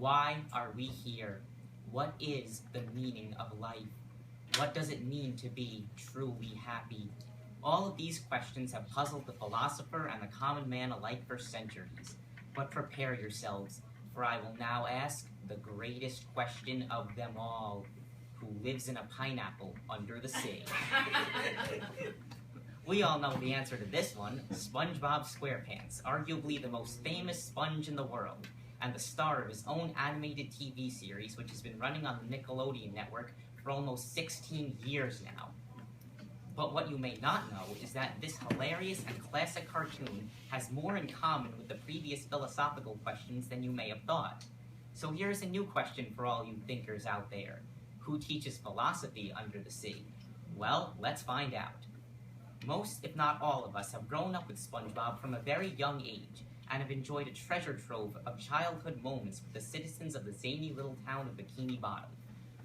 Why are we here? What is the meaning of life? What does it mean to be truly happy? All of these questions have puzzled the philosopher and the common man alike for centuries. But prepare yourselves, for I will now ask the greatest question of them all. Who lives in a pineapple under the sea? We all know the answer to this one, SpongeBob SquarePants, arguably the most famous sponge in the world, and the star of his own animated TV series, which has been running on the Nickelodeon network for almost 16 years now. But what you may not know is that this hilarious and classic cartoon has more in common with the previous philosophical questions than you may have thought. So here's a new question for all you thinkers out there. Who teaches philosophy under the sea? Well, let's find out. Most, if not all of us, have grown up with SpongeBob from a very young age and have enjoyed a treasure trove of childhood moments with the citizens of the zany little town of Bikini Bottom.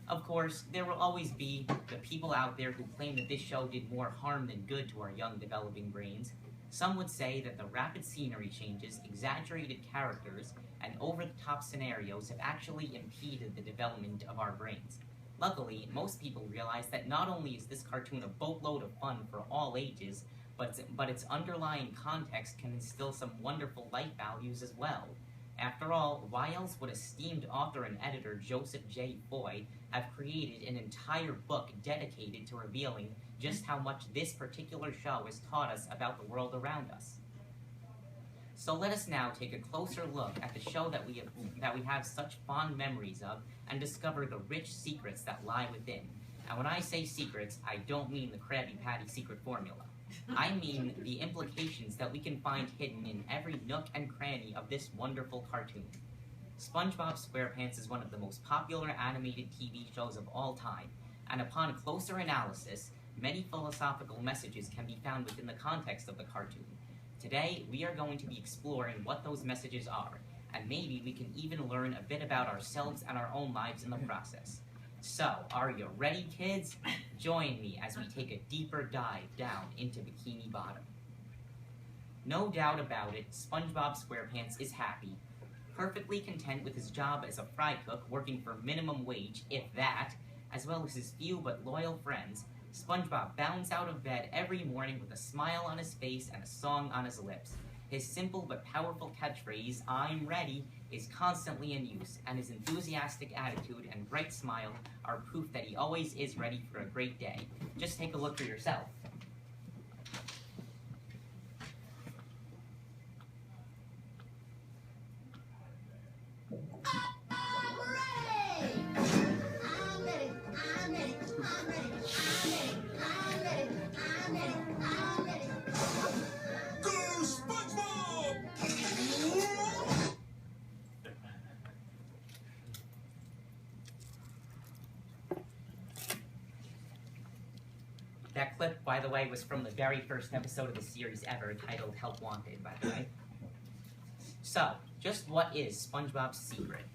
Of course, there will always be the people out there who claim that this show did more harm than good to our young developing brains. Some would say that the rapid scenery changes, exaggerated characters, and over-the-top scenarios have actually impeded the development of our brains. Luckily, most people realize that not only is this cartoon a boatload of fun for all ages, but its underlying context can instill some wonderful life values as well. After all, why else would esteemed author and editor Joseph J. Foy have created an entire book dedicated to revealing just how much this particular show has taught us about the world around us? So let us now take a closer look at the show that we have such fond memories of and discover the rich secrets that lie within. And when I say secrets, I don't mean the Krabby Patty secret formula. I mean the implications that we can find hidden in every nook and cranny of this wonderful cartoon. SpongeBob SquarePants is one of the most popular animated TV shows of all time, and upon closer analysis, many philosophical messages can be found within the context of the cartoon. Today, we are going to be exploring what those messages are, and maybe we can even learn a bit about ourselves and our own lives in the process. So, are you ready, kids? Join me as we take a deeper dive down into Bikini Bottom. No doubt about it, SpongeBob SquarePants is happy, perfectly content with his job as a fry cook working for minimum wage, if that, as well as his few but loyal friends. SpongeBob bounds out of bed every morning with a smile on his face and a song on his lips. His simple but powerful catchphrase, "I'm ready," is constantly in use, and his enthusiastic attitude and bright smile are proof that he always is ready for a great day. Just take a look for yourself. That clip, by the way, was from the very first episode of the series ever, titled Help Wanted, by the way. So, just what is SpongeBob's secret?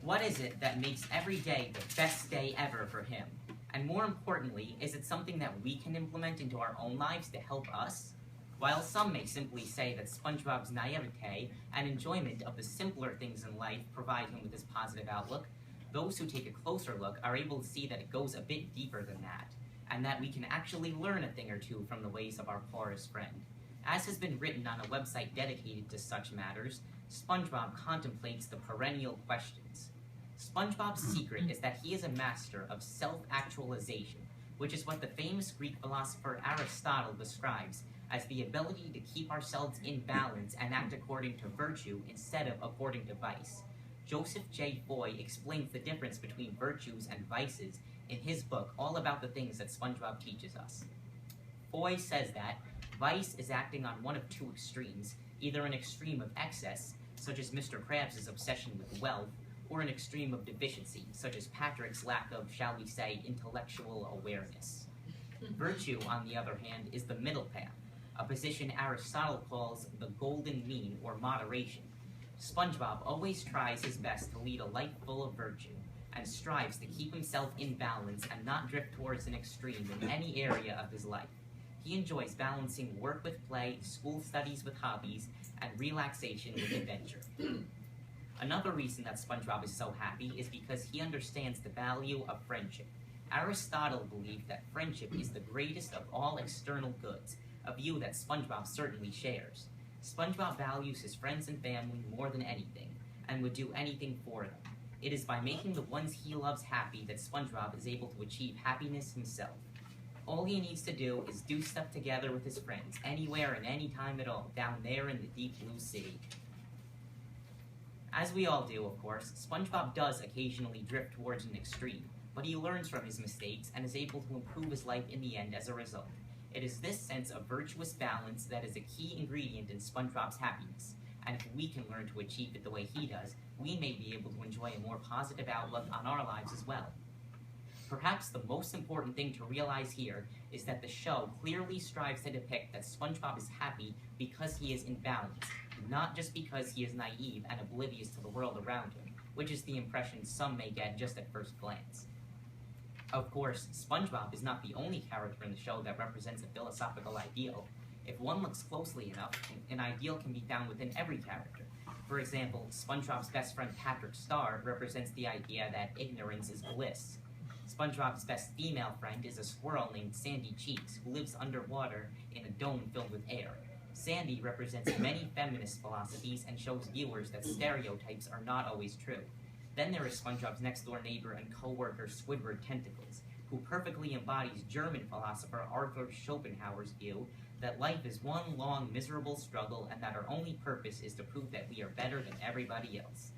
What is it that makes every day the best day ever for him? And more importantly, is it something that we can implement into our own lives to help us? While some may simply say that SpongeBob's naivete and enjoyment of the simpler things in life provide him with this positive outlook, those who take a closer look are able to see that it goes a bit deeper than that, and that we can actually learn a thing or two from the ways of our poorest friend. As has been written on a website dedicated to such matters, SpongeBob contemplates the perennial questions. SpongeBob's secret is that he is a master of self-actualization, which is what the famous Greek philosopher Aristotle describes as the ability to keep ourselves in balance and act according to virtue instead of according to vice. Joseph J. Foy explains the difference between virtues and vices in his book, All About the Things That SpongeBob Teaches Us. Foy says that vice is acting on one of two extremes, either an extreme of excess, such as Mr. Krabs' obsession with wealth, or an extreme of deficiency, such as Patrick's lack of, shall we say, intellectual awareness. Virtue, on the other hand, is the middle path, a position Aristotle calls the golden mean, or moderation. SpongeBob always tries his best to lead a life full of virtue, and strives to keep himself in balance and not drift towards an extreme in any area of his life. He enjoys balancing work with play, school studies with hobbies, and relaxation with adventure. Another reason that SpongeBob is so happy is because he understands the value of friendship. Aristotle believed that friendship is the greatest of all external goods, a view that SpongeBob certainly shares. SpongeBob values his friends and family more than anything, and would do anything for them. It is by making the ones he loves happy that SpongeBob is able to achieve happiness himself. All he needs to do is do stuff together with his friends, anywhere and any time at all, down there in the deep blue sea. As we all do, of course, SpongeBob does occasionally drift towards an extreme, but he learns from his mistakes and is able to improve his life in the end as a result. It is this sense of virtuous balance that is a key ingredient in SpongeBob's happiness, and if we can learn to achieve it the way he does, we may be able to enjoy a more positive outlook on our lives as well. Perhaps the most important thing to realize here is that the show clearly strives to depict that SpongeBob is happy because he is in balance, not just because he is naive and oblivious to the world around him, which is the impression some may get just at first glance. Of course, SpongeBob is not the only character in the show that represents a philosophical ideal. If one looks closely enough, an ideal can be found within every character. For example, SpongeBob's best friend Patrick Star represents the idea that ignorance is bliss. SpongeBob's best female friend is a squirrel named Sandy Cheeks, who lives underwater in a dome filled with air. Sandy represents many feminist philosophies and shows viewers that stereotypes are not always true. Then there is SpongeBob's next-door neighbor and co-worker Squidward Tentacles, who perfectly embodies German philosopher Arthur Schopenhauer's view that life is one long, miserable struggle and that our only purpose is to prove that we are better than everybody else.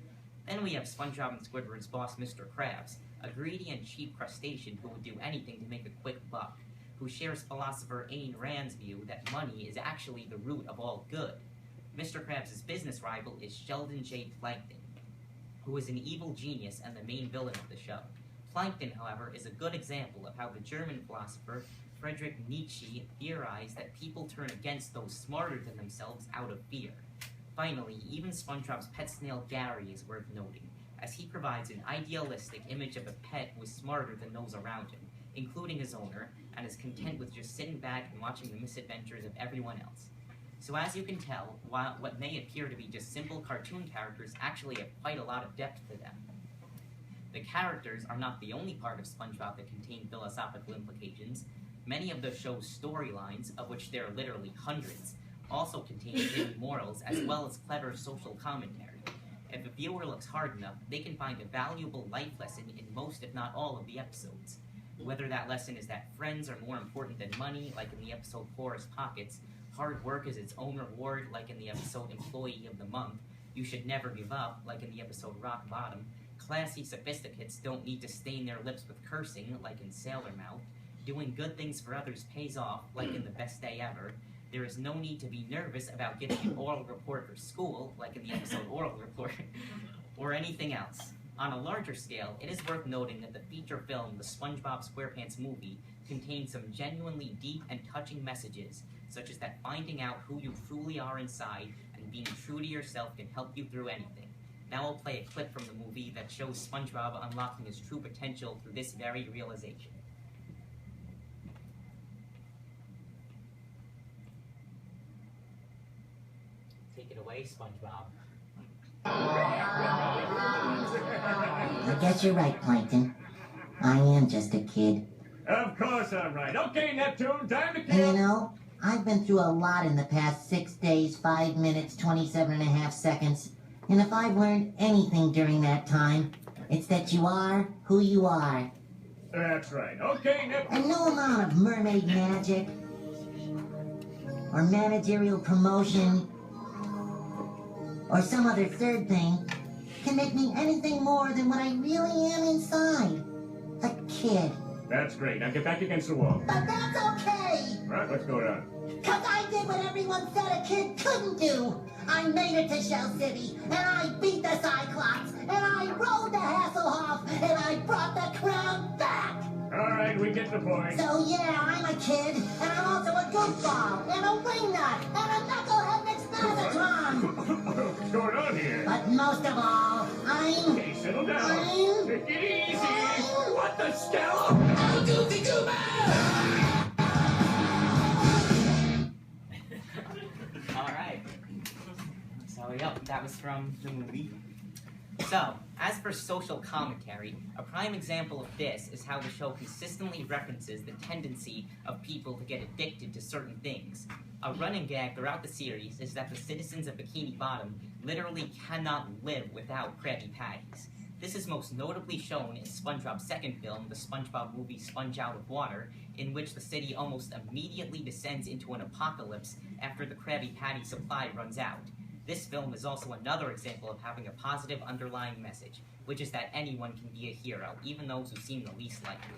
Then we have SpongeBob and Squidward's boss, Mr. Krabs, a greedy and cheap crustacean who would do anything to make a quick buck, who shares philosopher Ayn Rand's view that money is actually the root of all good. Mr. Krabs' business rival is Sheldon J. Plankton, who is an evil genius and the main villain of the show. Plankton, however, is a good example of how the German philosopher Friedrich Nietzsche theorized that people turn against those smarter than themselves out of fear. Finally, even SpongeBob's pet snail Gary is worth noting, as he provides an idealistic image of a pet who is smarter than those around him, including his owner, and is content with just sitting back and watching the misadventures of everyone else. So as you can tell, while what may appear to be just simple cartoon characters actually have quite a lot of depth to them. The characters are not the only part of SpongeBob that contain philosophical implications. Many of the show's storylines, of which there are literally hundreds, also contain hidden morals as well as clever social commentary. If a viewer looks hard enough, they can find a valuable life lesson in most, if not all, of the episodes. Whether that lesson is that friends are more important than money, like in the episode Porous Pockets, hard work is its own reward, like in the episode Employee of the Month, you should never give up, like in the episode Rock Bottom, classy sophisticates don't need to stain their lips with cursing, like in Sailor Mouth, doing good things for others pays off, like in The Best Day Ever, there is no need to be nervous about giving an oral report for school, like in the episode Oral Report, or anything else. On a larger scale, it is worth noting that the feature film, the SpongeBob SquarePants movie, contains some genuinely deep and touching messages, such as that finding out who you truly are inside and being true to yourself can help you through anything. Now I'll play a clip from the movie that shows SpongeBob unlocking his true potential through this very realization. Take it away, SpongeBob. I guess you're right, Plankton. I am just a kid. Of course I'm right. Okay, Neptune, time to And kill. you know, I've been through a lot in the past 6 days, 5 minutes, 27.5 seconds. And if I've learned anything during that time, it's that you are who you are. That's right. Okay, Neptune. And no amount of mermaid magic, or managerial promotion, or some other third thing can make me anything more than what I really am inside. A kid. That's great. Now get back against the wall. But that's okay! Right, what's going on? Cause I did what everyone said a kid couldn't do! I made it to Shell City, and I beat the Cyclops, and I rode the Hasselhoff, and I brought the crown back! All right, we get the point. So yeah, I'm a kid, and I'm also a goofball, and a wingnut, and a knucklehead expositron! What's going on here? But most of all, I'm... Okay, settle down. I'm... Take it easy. What the scallop? I'm Goofy Goober! Alright. So, yep, that was from the movie. So, as for social commentary, a prime example of this is how the show consistently references the tendency of people to get addicted to certain things. A running gag throughout the series is that the citizens of Bikini Bottom literally cannot live without Krabby Patties. This is most notably shown in SpongeBob's second film, the SpongeBob movie Sponge Out of Water, in which the city almost immediately descends into an apocalypse after the Krabby Patty supply runs out. This film is also another example of having a positive underlying message, which is that anyone can be a hero, even those who seem the least likely.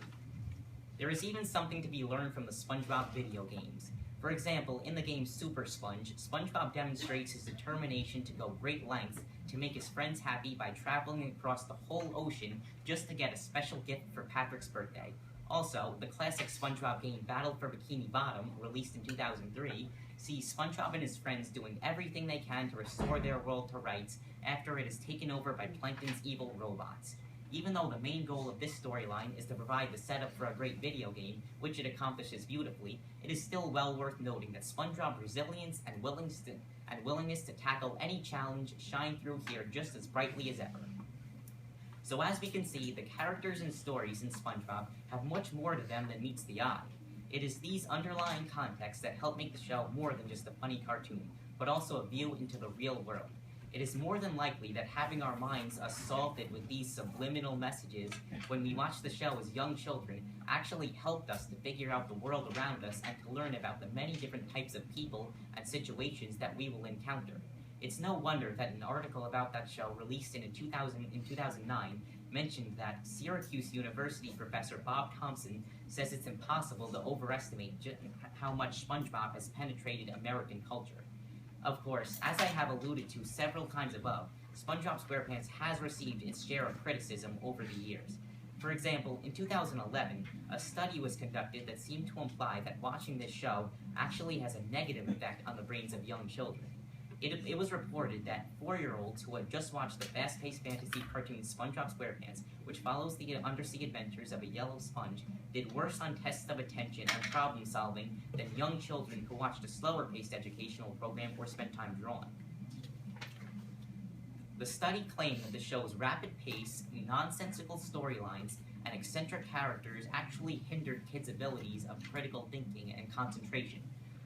There is even something to be learned from the SpongeBob video games. For example, in the game Super Sponge, SpongeBob demonstrates his determination to go great lengths to make his friends happy by traveling across the whole ocean just to get a special gift for Patrick's birthday. Also, the classic SpongeBob game Battle for Bikini Bottom, released in 2003, sees SpongeBob and his friends doing everything they can to restore their world to rights after it is taken over by Plankton's evil robots. Even though the main goal of this storyline is to provide the setup for a great video game, which it accomplishes beautifully, it is still well worth noting that SpongeBob's resilience and willingness to tackle any challenge shine through here just as brightly as ever. So as we can see, the characters and stories in SpongeBob have much more to them than meets the eye. It is these underlying contexts that help make the show more than just a funny cartoon, but also a view into the real world. It is more than likely that having our minds assaulted with these subliminal messages when we watch the show as young children actually helped us to figure out the world around us and to learn about the many different types of people and situations that we will encounter. It's no wonder that an article about that show released in 2009 mentioned that Syracuse University professor Bob Thompson says it's impossible to overestimate how much SpongeBob has penetrated American culture. Of course, as I have alluded to several times above, SpongeBob SquarePants has received its share of criticism over the years. For example, in 2011, a study was conducted that seemed to imply that watching this show actually has a negative effect on the brains of young children. It was reported that 4-year-olds who had just watched the fast-paced fantasy cartoon SpongeBob SquarePants, which follows the undersea adventures of a yellow sponge, did worse on tests of attention and problem-solving than young children who watched a slower-paced educational program or spent time drawing. The study claimed that the show's rapid pace, nonsensical storylines, and eccentric characters actually hindered kids' abilities of critical thinking and concentration.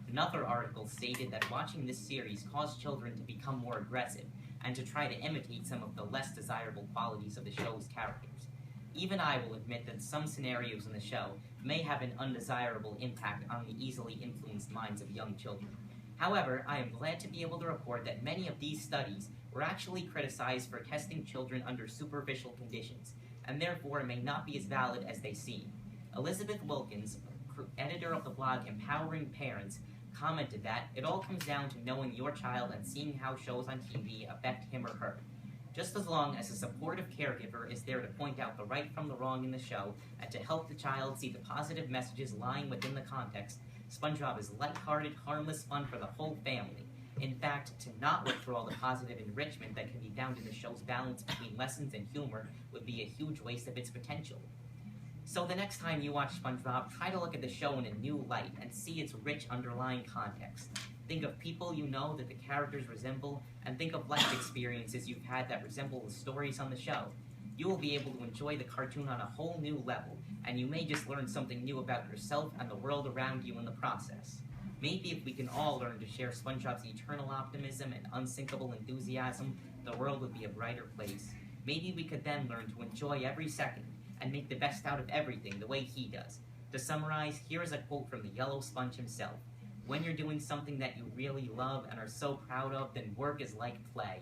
Another article stated that watching this series caused children to become more aggressive and to try to imitate some of the less desirable qualities of the show's characters. Even I will admit that some scenarios in the show may have an undesirable impact on the easily influenced minds of young children. However, I am glad to be able to report that many of these studies were actually criticized for testing children under superficial conditions, and therefore may not be as valid as they seem. Elizabeth Wilkins, editor of the blog Empowering Parents, commented that it all comes down to knowing your child and seeing how shows on TV affect him or her. Just as long as a supportive caregiver is there to point out the right from the wrong in the show and to help the child see the positive messages lying within the context, SpongeBob is lighthearted, harmless fun for the whole family. In fact, to not look for all the positive enrichment that can be found in the show's balance between lessons and humor would be a huge waste of its potential. So the next time you watch SpongeBob, try to look at the show in a new light and see its rich underlying context. Think of people you know that the characters resemble, and think of life experiences you've had that resemble the stories on the show. You will be able to enjoy the cartoon on a whole new level, and you may just learn something new about yourself and the world around you in the process. Maybe if we can all learn to share SpongeBob's eternal optimism and unsinkable enthusiasm, the world would be a brighter place. Maybe we could then learn to enjoy every second and make the best out of everything the way he does. To summarize, here is a quote from the Yellow Sponge himself. "When you're doing something that you really love and are so proud of, then work is like play.